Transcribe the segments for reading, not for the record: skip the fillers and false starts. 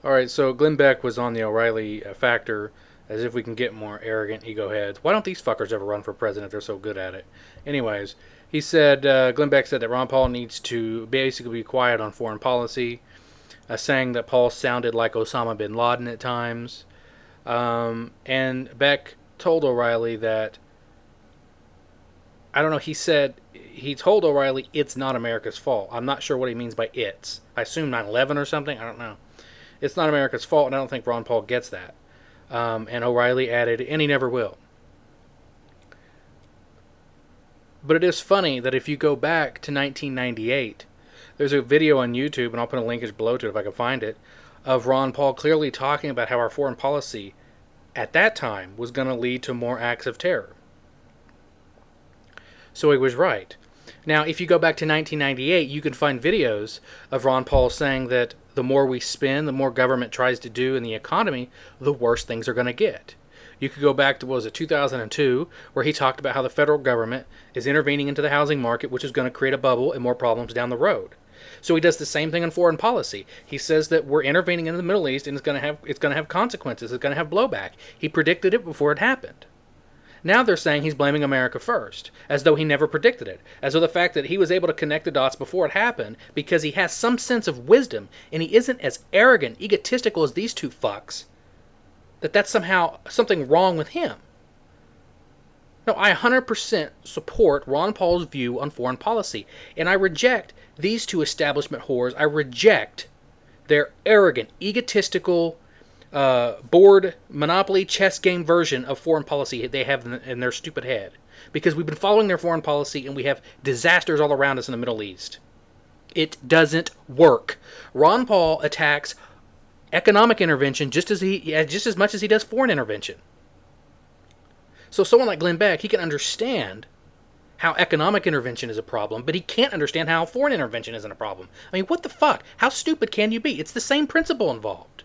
All right, so Glenn Beck was on the O'Reilly Factor, as if we can get more arrogant ego heads. Why don't these fuckers ever run for president if they're so good at it? Anyways, he said, Glenn Beck said that Ron Paul needs to basically be quiet on foreign policy, saying that Paul sounded like Osama bin Laden at times. And Beck told O'Reilly that, I don't know, he told O'Reilly it's not America's fault. I'm not sure what he means by it's. I assume 9/11 or something. I don't know. It's not America's fault, and I don't think Ron Paul gets that. And O'Reilly added, and he never will. But it is funny that if you go back to 1998, there's a video on YouTube, and I'll put a linkage below to it if I can find it, of Ron Paul clearly talking about how our foreign policy at that time was going to lead to more acts of terror. So he was right. Now, if you go back to 1998, you can find videos of Ron Paul saying that the more we spend, the more government tries to do in the economy, the worse things are going to get. You could go back to, what was it, 2002, where he talked about how the federal government is intervening into the housing market, which is going to create a bubble and more problems down the road. So he does the same thing in foreign policy. He says that we're intervening in the Middle East and it's going to have consequences. It's going to have blowback. He predicted it before it happened. Now they're saying he's blaming America first, as though he never predicted it, as though the fact that he was able to connect the dots before it happened because he has some sense of wisdom and he isn't as arrogant, egotistical as these two fucks, that's somehow something wrong with him. No, I 100% support Ron Paul's view on foreign policy, and I reject these two establishment whores. I reject their arrogant, egotistical, board monopoly chess game version of foreign policy they have in their stupid head, because we've been following their foreign policy and we have disasters all around us in the Middle East. It doesn't work. Ron Paul attacks economic intervention just as much as he does foreign intervention. So someone like Glenn Beck, he can understand how economic intervention is a problem, but he can't understand how foreign intervention isn't a problem. I mean, what the fuck? How stupid can you be? It's the same principle involved.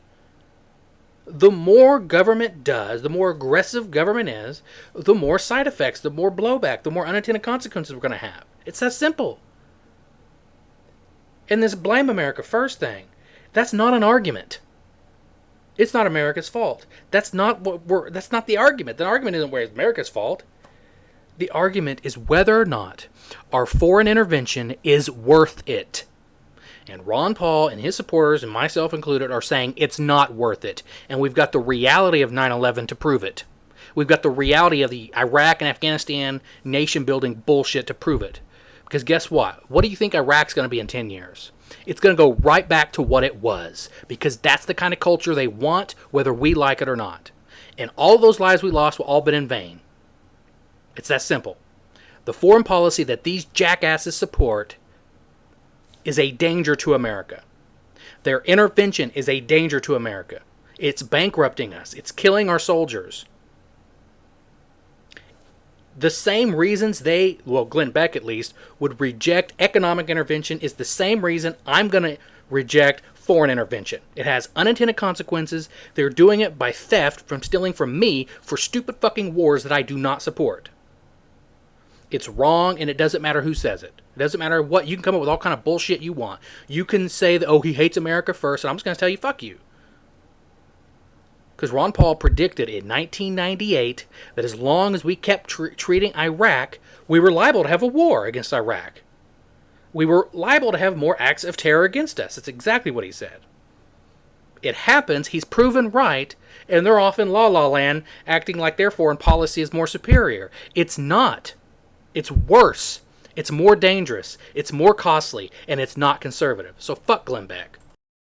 The more government does, the more aggressive government is, the more side effects, the more blowback, the more unintended consequences we're going to have. It's that simple. And this blame America first thing, that's not an argument. It's not America's fault. That's not the argument. The argument isn't where it's America's fault. The argument is whether or not our foreign intervention is worth it. And Ron Paul and his supporters, and myself included, are saying it's not worth it. And we've got the reality of 9/11 to prove it. We've got the reality of the Iraq and Afghanistan nation-building bullshit to prove it. Because guess what? What do you think Iraq's going to be in 10 years? It's going to go right back to what it was. Because that's the kind of culture they want, whether we like it or not. And all those lives we lost will all been in vain. It's that simple. The foreign policy that these jackasses support is a danger to America. Their intervention is a danger to America. It's bankrupting us. It's killing our soldiers. The same reasons Glenn Beck at least, would reject economic intervention is the same reason I'm going to reject foreign intervention. It has unintended consequences. They're doing it by theft, from stealing from me for stupid fucking wars that I do not support. It's wrong, and it doesn't matter who says it. It doesn't matter what. You can come up with all kind of bullshit you want. You can say that, oh, he hates America first, and I'm just going to tell you, fuck you. Because Ron Paul predicted in 1998 that as long as we kept treating Iraq, we were liable to have a war against Iraq. We were liable to have more acts of terror against us. That's exactly what he said. It happens, he's proven right, and they're off in la-la land acting like their foreign policy is more superior. It's not. It's worse. It's more dangerous. It's more costly, and it's not conservative. So fuck Glenn Beck.